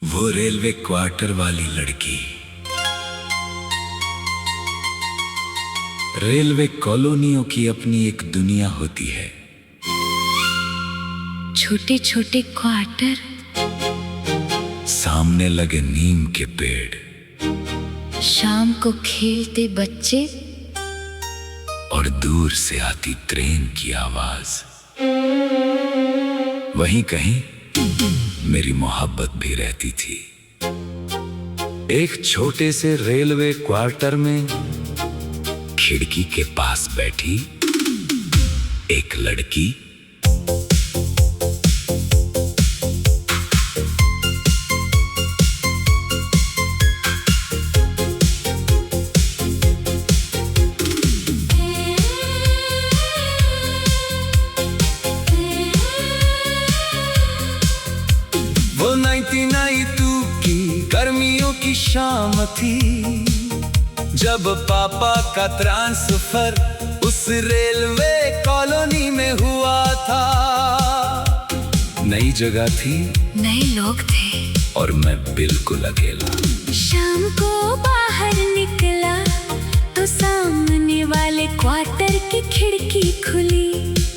वो railway quarter वाली लड़की। रेलवे कॉलोनियों की अपनी एक दुनिया होती है। छोटे छोटे क्वार्टर, सामने लगे नीम के पेड़, शाम को खेलते बच्चे और दूर से आती ट्रेन की आवाज। वहीं कहीं मेरी मोहब्बत भी रहती थी। एक छोटे से रेलवे क्वार्टर में खिड़की के पास बैठी एक लड़की। वो 1992 की गर्मियों की शाम थी, जब पापा का ट्रांसफर उस रेलवे कॉलोनी में हुआ था। नई जगह थी, नए लोग थे और मैं बिल्कुल अकेला। शाम को बाहर निकला तो सामने वाले क्वार्टर की खिड़की खुली।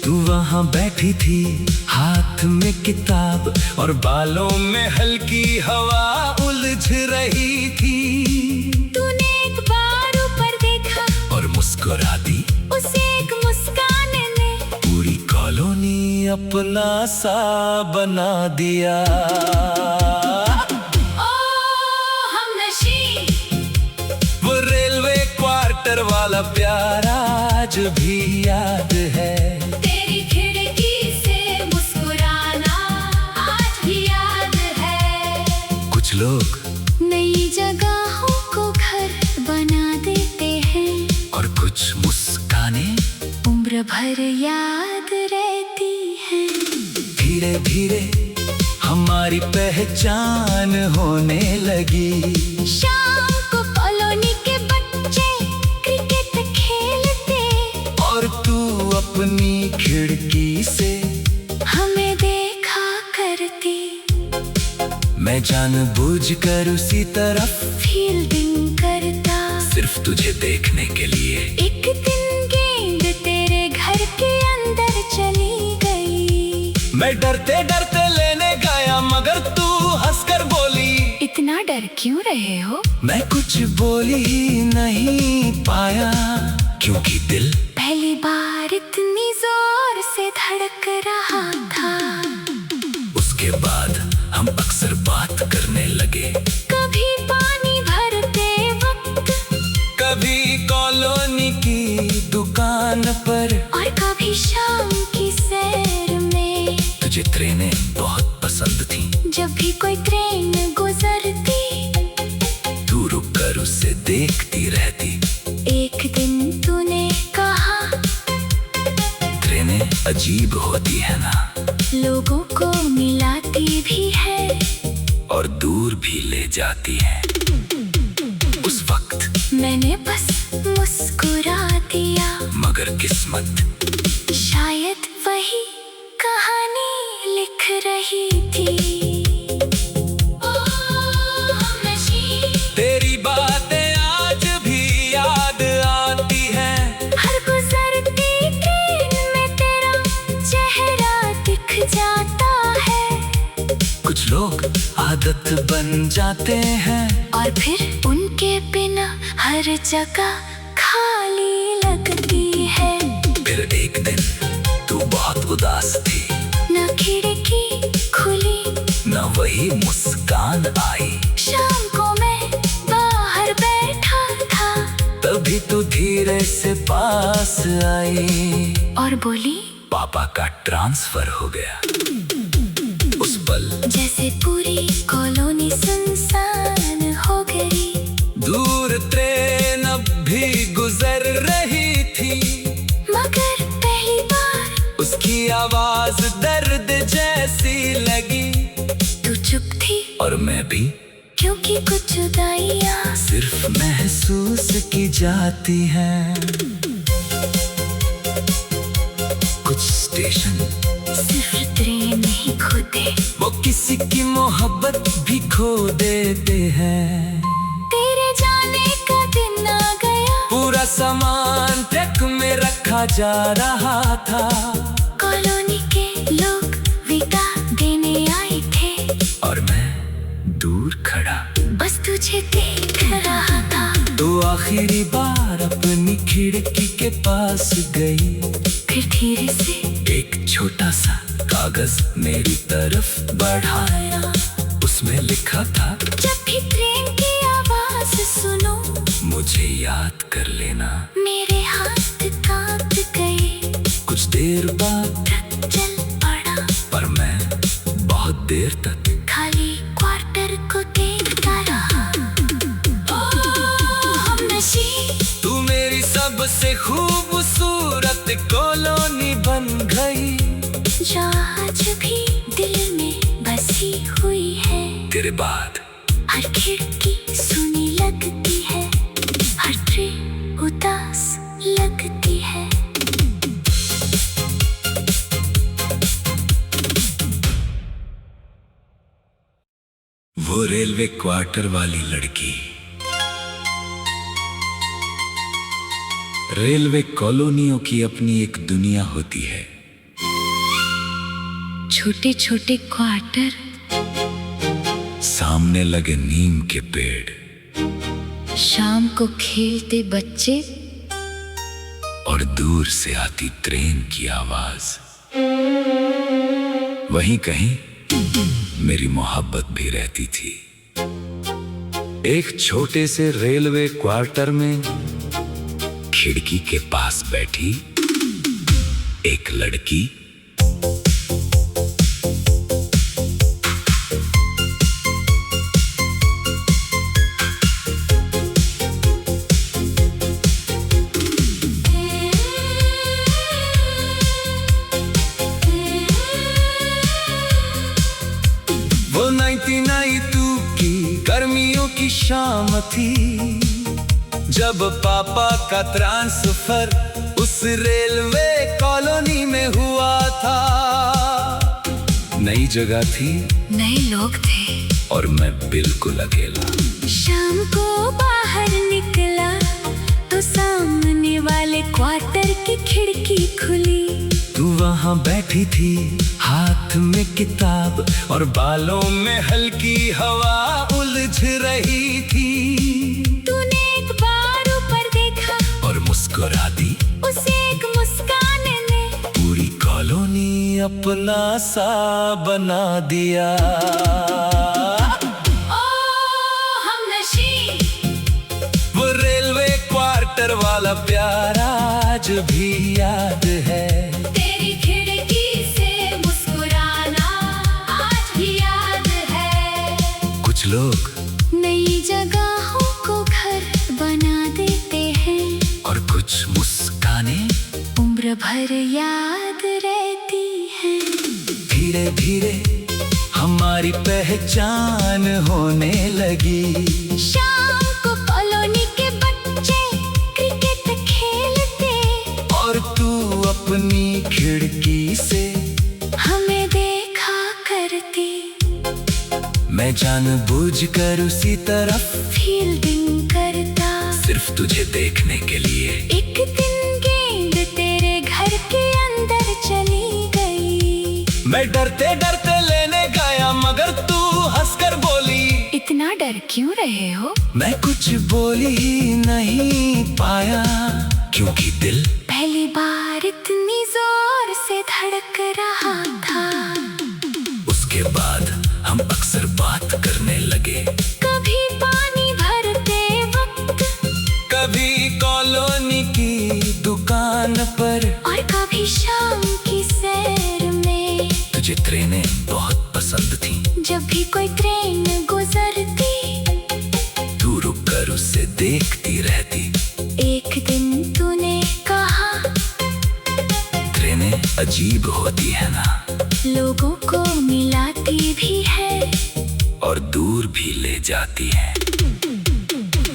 तू वहाँ बैठी थी, हाथ में किताब और बालों में हल्की हवा उलझ रही थी। तूने एक बार ऊपर देखा और मुस्कुरा दी। उसे एक मुस्कान ने पूरी कॉलोनी अपना सा बना दिया। ओ हमनशी। वो रेलवे क्वार्टर वाला प्यार आज भी याद है। तेरी खिड़की से मुस्कुराना आज भी याद है। कुछ लोग नई जगहों को घर बना देते हैं और कुछ मुस्काने उम्र भर याद रहती हैं। धीरे धीरे हमारी पहचान होने लगी। शाम को कॉलोनी के बच्चे क्रिकेट खेलते और तू अपनी खिड़की से हमें देखा करती। मैं जानबूझकर उसी तरफ फील्डिंग करता सिर्फ तुझे देखने के लिए। एक दिन गेंद तेरे घर के अंदर चली गई। मैं डरते डरते लेने गया, मगर तू हंसकर बोली। इतना डर क्यों रहे हो? मैं कुछ बोल ही नहीं पाया, क्योंकि दिल पहली बार इतनी जोर से धड़क रहा था। उसके बाद हम अक्सर बात करने लगे। कभी पानी भरते वक्त, कभी कॉलोनी की दुकान पर, और कभी शाम की सैर में। तुझे ट्रेनें बहुत पसंद थी। जब भी कोई ट्रेन गुजरती तू रुक कर उसे देखती रहती। एक दिन तूने कहा, ट्रेनें अजीब होती है ना, लोगों को मिलाती भी है और दूर भी ले जाती है। उस वक्त मैंने बस मुस्कुरा दिया, मगर किस्मत शायद वही कहानी लिख रही थी। तेरी बातें आज भी याद आती हैं। हर गुजरती ट्रेन में तेरा चेहरा दिख जाता है। कुछ लोग आदत बन जाते हैं और फिर उनके बिना हर जगह खाली लगती है। फिर एक दिन तू बहुत उदास थी, न खिड़की खुली न वही मुस्कान आई। शाम को मैं बाहर बैठा था, तभी तू धीरे से पास आई और बोली, पापा का ट्रांसफर हो गया। उस पल जैसे पूरी कॉलोनी सुनसान हो गई। दूर ट्रेन अब भी गुजर रही थी, मगर पहली बार उसकी आवाज दर्द जैसी लगी। तू चुप थी और मैं भी, क्योंकि कुछ जुदाइयां सिर्फ महसूस की जाती हैं। कुछ स्टेशन सिर्फ ट्रेन नहीं खोते, वो किसी की मोहब्बत भी खो देते हैं। तेरे जाने का दिन आ गया, पूरा सामान ट्रक में रखा जा रहा था। कॉलोनी के लोग विदा देने आए थे और मैं दूर खड़ा बस तुझे देख रहा था। तो आखिरी बार अपनी खिड़की के पास गई, फिर धीरे से एक छोटा सा कागज मेरी तरफ बढ़ाया। उसमें लिखा था, जब भी ट्रेन की आवाज सुनो मुझे याद कर लेना। मेरे हाथ कांप गए, कुछ देर बाद ट्रक चल पड़ा, पर मैं बहुत देर तक खाली क्वार्टर को देखता रहा। ओ हमनशी, तू मेरी सबसे खूबसूरत कॉलोनी बन गई, जो आज भी दिल में बसी हुई है। तेरे बाद हर खिड़की सुनी लगती है, हर ट्रेन उदास लगती है। वो रेलवे क्वार्टर वाली लड़की। रेलवे कॉलोनियों की अपनी एक दुनिया होती है। छोटे छोटे क्वार्टर, सामने लगे नीम के पेड़, शाम को खेलते बच्चे, और दूर से आती ट्रेन की आवाज। वहीं कहीं मेरी मोहब्बत भी रहती थी। एक छोटे से रेलवे क्वार्टर में खिड़की के पास बैठी एक लड़की। वो 1992 की गर्मियों की शाम थी, जब पापा का ट्रांसफर उस रेलवे कॉलोनी में हुआ था। नई जगह थी, नए लोग थे, और मैं बिल्कुल अकेला। शाम को बाहर निकला तो सामने वाले क्वार्टर की खिड़की खुली। तू वहाँ बैठी थी, हाथ में किताब और बालों में हल्की हवा उलझ रही थी। तूने एक बार ऊपर देखा और मुस्कुरा दी, उसे एक मुस्कान ने पूरी कॉलोनी अपना सा बना दिया। ओ हमनशी, वो रेलवे क्वार्टर वाला प्यार आज भी याद है। तेरी खिड़की से मुस्कुराना आज भी याद है। कुछ लोग नई जगहों को घर बना देते हैं, और कुछ मुस्कानें उम्र भर याद रहती है। धीरे धीरे हमारी पहचान होने लगी। शाम को कॉलोनी के बच्चे क्रिकेट खेलते, और तू अपनी खिड़की से हमें देखा करती। मैं जानबूझकर उसी तरफ फील्डिंग करता, सिर्फ तुझे देखने के लिए। एक दिन गेंद तेरे घर के अंदर चली गई। मैं डरते डरते लेने गया, मगर तू हंसकर बोली। इतना डर क्यों रहे हो? मैं कुछ बोल ही नहीं पाया, क्योंकि दिल पहली बार इतनी जोर से धड़क रहा था। उसके बाद हम अक्सर बात करने लगे, कभी पानी भरते वक्त, कभी कॉलोनी की दुकान पर, और कभी शाम की सैर में। तुझे ट्रेनें बहुत पसंद थी, जब भी कोई ट्रेन गुजरती तू रुक कर उसे देखती रहती। एक दिन तूने कहा, ट्रेनें अजीब होती है ना, लोगों को मिलाती भी है और दूर भी ले जाती है।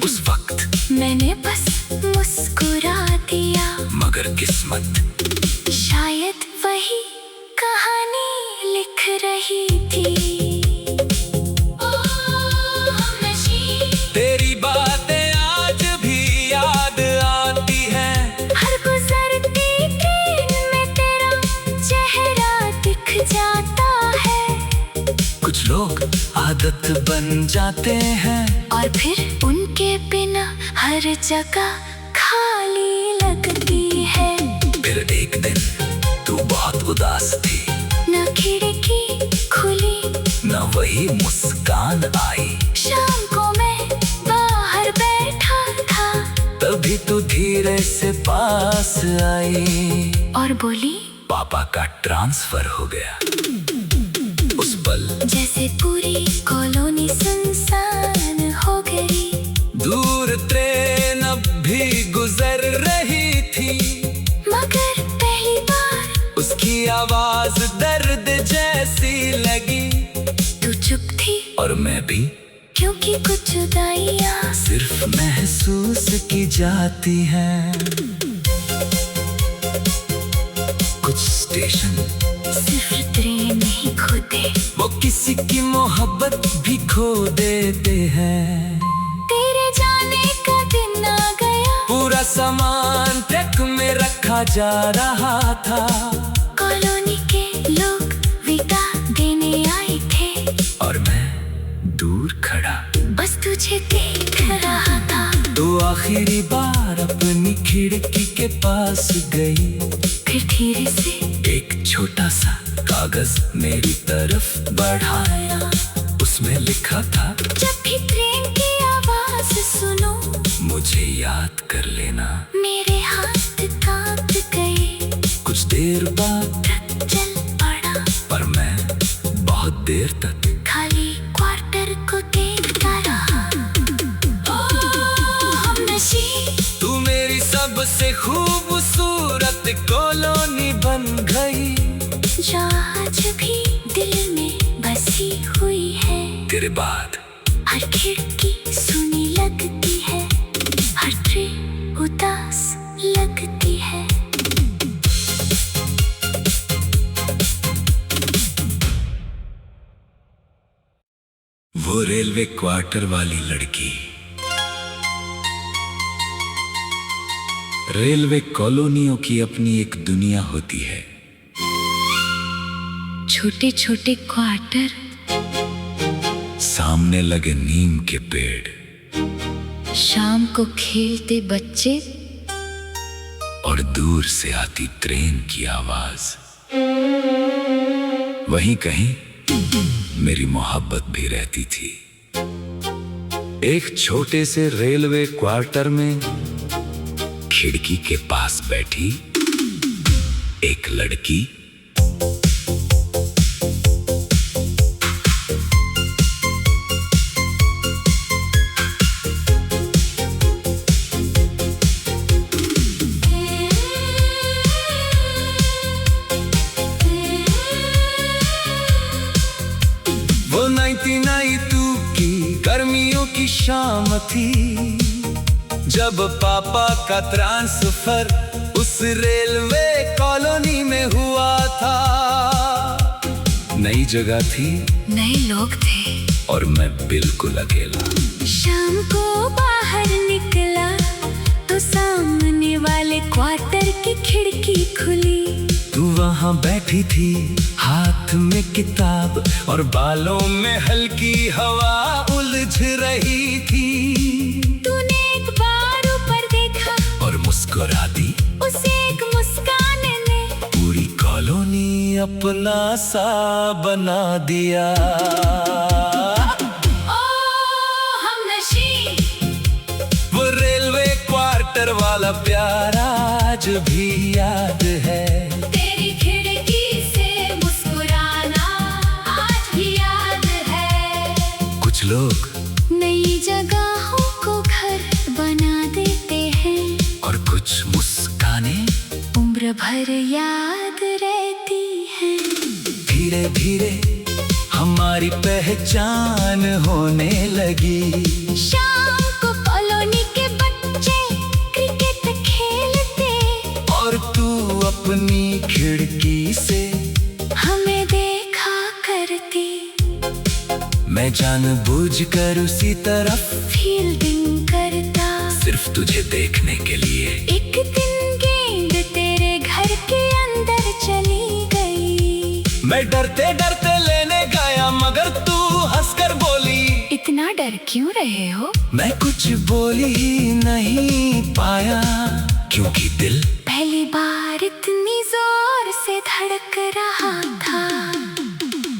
उस वक्त मैंने बस मुस्कुरा दिया, मगर किस्मत शायद वही कहानी लिख रही थी। ओ आदत बन जाते हैं। और फिर उनके बिना हर जगह खाली लगती है। फिर एक दिन तू बहुत उदास थी, न खिड़की खुली न वही मुस्कान आई। शाम को मैं बाहर बैठा था, तभी तू धीरे से पास आई और बोली, पापा का ट्रांसफर हो गया। उस पल जैसे पूरी कॉलोनी सुनसान हो गई। दूर ट्रेन अब भी गुजर रही थी, मगर पहली बार उसकी आवाज दर्द जैसी लगी। तू चुप थी और मैं भी, क्योंकि कुछ जुदाइयां सिर्फ महसूस की जाती हैं। कुछ स्टेशन सिर्फ ट्रेन नहीं खोते, वो किसी की मोहब्बत भी खो देते हैं। तेरे जाने का दिन आ गया, पूरा सामान ट्रक में रखा जा रहा था। कॉलोनी के लोग विदा देने आए थे, और मैं दूर खड़ा बस तुझे देख रहा था। तो आखिरी बार अपनी खिड़की के पास गई। फिर धीरे से एक छोटा सा कागज मेरी तरफ बढ़ाया, उसमें लिखा था, जब भी ट्रेन की आवाज सुनो, मुझे याद कर लेना। मेरे हाथ कांप गए। कुछ देर बाद ट्रक चल पड़ा, पर मैं बहुत देर तक खाली क्वार्टर को देखता रहा। ओ हमनशी, तू मेरी सबसे खूबसूरत कॉलोनी बन गई, जो आज भी दिल में बसी हुई है। तेरे बाद हर खिड़की सुनी लगती है, हर ट्रेन उदास लगती है। वो रेलवे क्वार्टर वाली लड़की। रेलवे कॉलोनियों की अपनी एक दुनिया होती है। छोटे छोटे क्वार्टर, सामने लगे नीम के पेड़, शाम को खेलते बच्चे, और दूर से आती ट्रेन की आवाज। वहीं कहीं मेरी मोहब्बत भी रहती थी। एक छोटे से रेलवे क्वार्टर में खिड़की के पास बैठी एक लड़की। वो 1992 की गर्मियों की शाम थी, जब पापा का ट्रांसफर उस रेलवे कॉलोनी में हुआ था। नई जगह थी, नए लोग थे, और मैं बिल्कुल अकेला। शाम को बाहर निकला तो सामने वाले क्वार्टर की खिड़की खुली। तू वहाँ बैठी थी, हाथ में किताब और बालों में हल्की हवा उलझ रही थी। तूने एक बार ऊपर देखा और मुस्कुरा दी, उसे एक मुस्कान ने पूरी कॉलोनी अपना सा बना दिया। ओ हमनशी, वो रेलवे क्वार्टर वाला प्यार आज भी याद है। तेरी खिड़की से मुस्कुराना आज भी याद है। कुछ लोग नई जगहों को घर बना देते हैं, और कुछ मुस्काने उम्र भर याद रहती हैं। धीरे धीरे हमारी पहचान होने लगी। शाम को कॉलोनी के बच्चे क्रिकेट खेलते, और तू अपनी खिड़की से हमें देखा करती। मैं जानबूझकर उसी तरफ फील्डिंग करता, सिर्फ तुझे देखने के लिए। एक दिन गेंद तेरे घर के अंदर चली गई। मैं डरते डरते लेने गया, मगर तू हंस इतना डर क्यों रहे हो? मैं कुछ बोल ही नहीं पाया क्योंकि दिल पहली बार इतनी जोर से धड़क रहा था।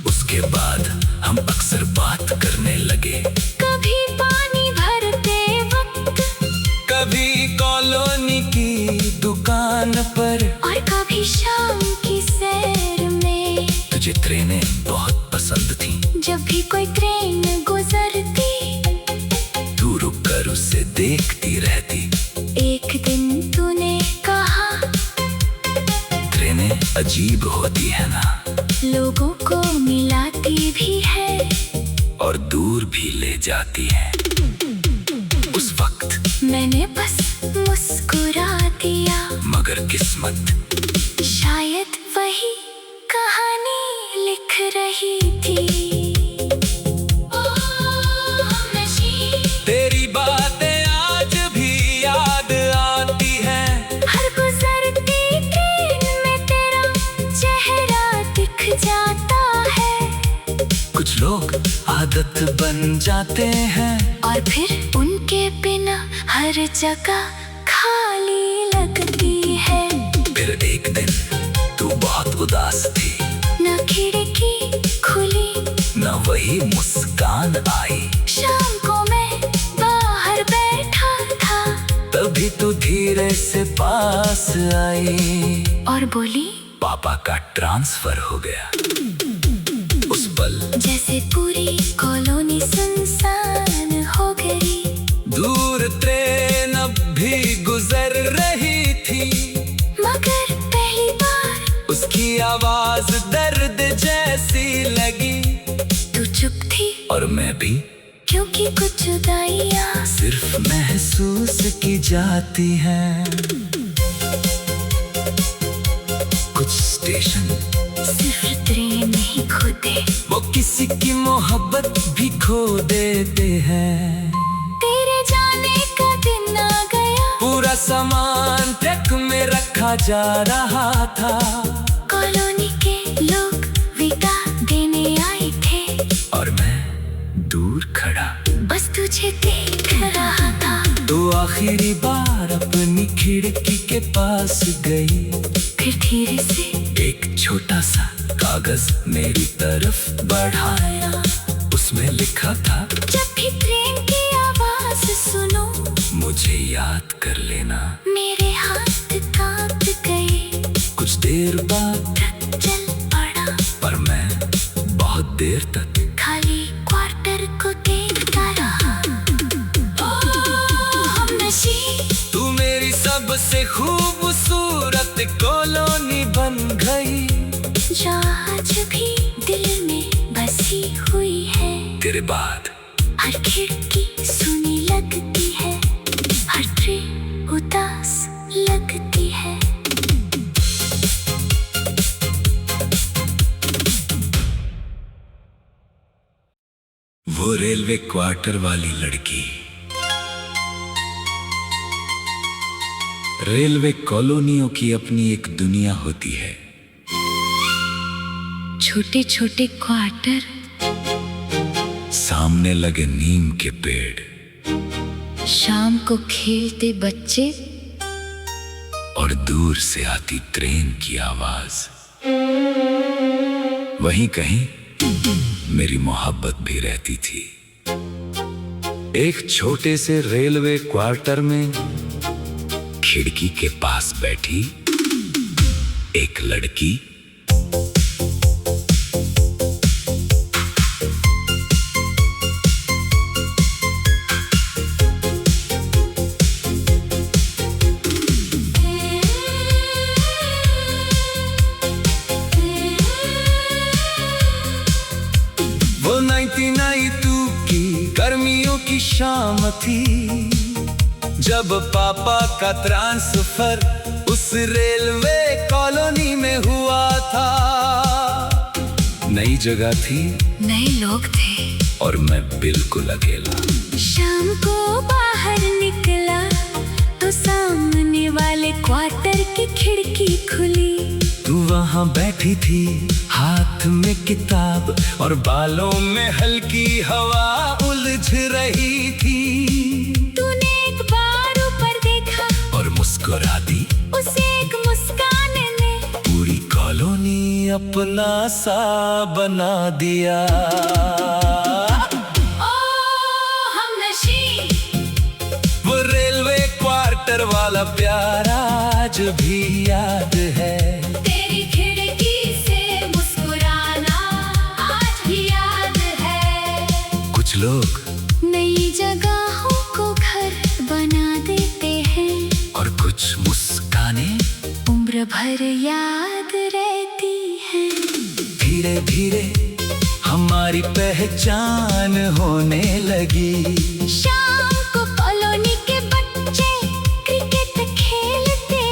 उसके बाद हम अक्सर बात करने लगे, कभी पानी भरते वक्त, कभी कॉलोनी की दुकान पर, और कभी शाम की सैर में। तुझे ट्रेनें बहुत पसंद थी, जब भी कोई ट्रेन गुजरती तू रुक कर उसे देखती रहती। एक दिन तूने कहा, ट्रेनें अजीब होती है ना, लोगों को मिलाती भी है और दूर भी ले जाती है। उस वक्त मैंने बस मुस्कुरा दिया, मगर किस्मत शायद वही कहानी लिख रही थी। तेरी बातें आज भी याद आती हैं, हर गुजरती ट्रेन में तेरा चेहरा दिख जाता है। कुछ लोग आदत बन जाते हैं, और फिर उनके बिना हर जगह खाली लगती है। फिर एक दिन तू बहुत उदास थी, न खिड़की खुली, न वही मुस्कान आई। शाम को मैं बाहर बैठा था, तभी तू धीरे से पास आई और बोली, पापा का ट्रांसफर हो गया। उस पल जैसे पूरी कॉलोनी सुनसान हो गई। दूर ट्रेन अब भी गुजर रही थी, मगर पहली बार उसकी आवाज दर्द जैसी लगी। तू चुप थी और मैं भी, क्योंकि कुछ जुदाइयां सिर्फ महसूस की जाती हैं। कुछ स्टेशन सिर्फ ट्रेन नहीं खोते, वो किसी की मोहब्बत भी खो देते हैं। तेरे जाने का दिन आ गया, पूरा सामान ट्रक में रखा जा रहा था, कॉलोनी के लोग विदा देने आए थे, और मैं दूर खड़ा बस तुझे देख रहा था। तो आखिरी बार अपनी खिड़की के पास गई, फिर धीरे से एक छोटा सा कागज मेरी तरफ बढ़ाया। उसमें लिखा था, जब भी ट्रेन की आवाज सुनो, मुझे याद कर लेना। मेरे हाथ कांप गए। कुछ देर बाद ट्रक चल पड़ा, पर मैं बहुत देर तक खाली क्वार्टर को देखता रहा। हमनशी, तू मेरी सबसे खूबसूरत कॉलोनी बन गई, जो आज भी दिल में बसी हुई है। तेरे बाद हर खिड़की सुनी लगती है, हर ट्रेन उदास लगती है। वो रेलवे क्वार्टर वाली लड़की, रेलवे कॉलोनियों की अपनी एक दुनिया होती है। छोटे छोटे क्वार्टर, सामने लगे नीम के पेड़, शाम को खेलते बच्चे, और दूर से आती ट्रेन की आवाज। वहीं कहीं मेरी मोहब्बत भी रहती थी। एक छोटे से रेलवे क्वार्टर में खिड़की के पास बैठी एक लड़की, वो 1992 की गर्मियों की शाम थी, जब पापा का ट्रांसफर उस रेलवे कॉलोनी में हुआ था। नई जगह थी, नए लोग थे, और मैं बिल्कुल अकेला। शाम को बाहर निकला तो सामने वाले क्वार्टर की खिड़की खुली। तू वहाँ बैठी थी, हाथ में किताब और बालों में हल्की हवा उलझ उलझ रही थी। तूने एक बार ऊपर देखा और मुस्कुरा दी। उसे एक मुस्कान ने पूरी कॉलोनी अपना सा बना दिया। ओ हमनशी, वो रेलवे क्वार्टर वाला प्यार आज भी याद है। तेरी खिड़की से मुस्कुराना आज भी याद है। कुछ लोग नई जगहों को घर बना देते हैं और कुछ मुस्कानें उम्र भर याद रहती हैं। धीरे धीरे हमारी पहचान होने लगी। शाम को कॉलोनी के बच्चे क्रिकेट खेलते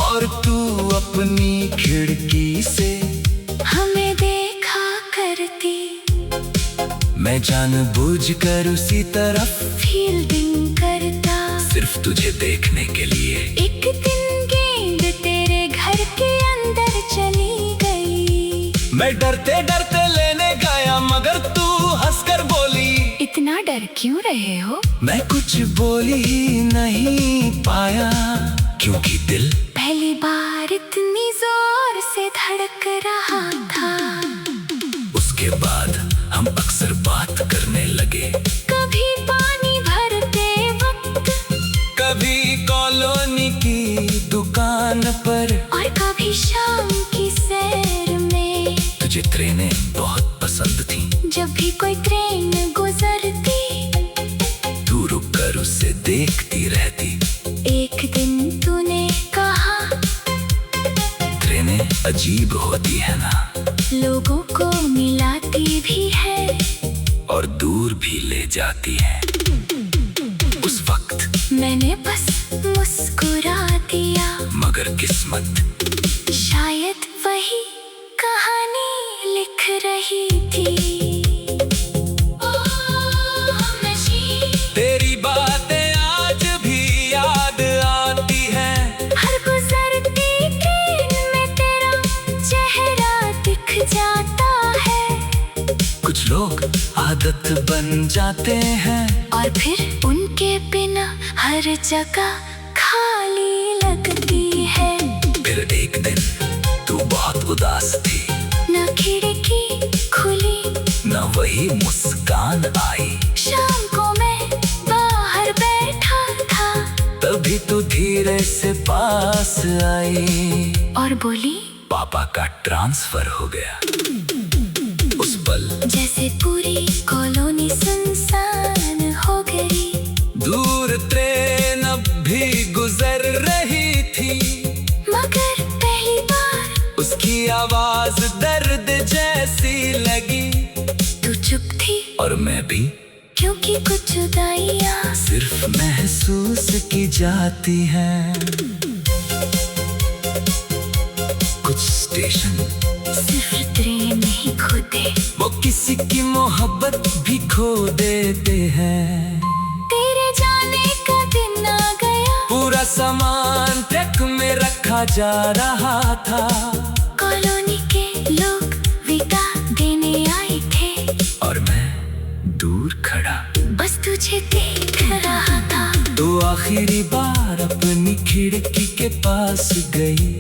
और तू अपनी खिड़की से हमें देखा करती। मैं जानबूझकर उसी तरफ फील्डिंग करता सिर्फ तुझे देखने के लिए। एक दिन गेंद तेरे घर के अंदर चली गई। मैं डरते डरते लेने गया मगर तू हंसकर बोली। इतना डर क्यों रहे हो? मैं कुछ बोल ही नहीं पाया क्योंकि दिल पहली बार इतनी जोर से धड़क रहा था। उसके बाद हम अक्सर बात करने लगे। कभी पानी भरते वक्त, कभी कॉलोनी की दुकान पर, और कभी शाम की सैर में। तुझे ट्रेनें बहुत पसंद थी। जब भी कोई ट्रेन गुजरती तू रुक कर उसे देखती रहती। एक दिन तूने कहा, ट्रेनें अजीब होती है ना, लोगों को मिलाती भी है और दूर भी ले जाती है। उस वक्त मैंने बस मुस्कुरा दिया, मगर किस्मत शायद वही कहानी लिख रही थी। ओ हमनशी, तेरी बातें आज भी याद आती हैं। हर गुजरती ट्रेन में तेरा चेहरा दिख जाता है। कुछ लोग आदत बन जाते हैं और फिर उनके बिना हर जगह खाली लगती है। फिर एक दिन तू बहुत उदास थी। न खिड़की खुली, न वही मुस्कान आई। शाम को मैं बाहर बैठा था, तभी तू धीरे से पास आई और बोली, पापा का ट्रांसफर हो गया। उस पल जैसे पूरी कॉलोनी सुनसान हो गई। दूर ट्रेन अब भी गुजर रही थी, मगर पहली बार उसकी आवाज दर्द जैसी लगी। तू चुप थी और मैं भी, क्योंकि कुछ जुदाइयां सिर्फ महसूस की जाती हैं। कुछ स्टेशन सिर्फ ट्रेन ही खोते, वो किसी की मोहब्बत भी खो देते हैं। तेरे जाने का दिन आ गया, पूरा सामान ट्रक में रखा जा रहा था। कॉलोनी के लोग विदा देने आए थे और मैं दूर खड़ा बस तुझे देख रहा था। तो आखिरी बार अपनी खिड़की के पास गई।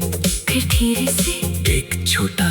फिर धीरे से एक छोटा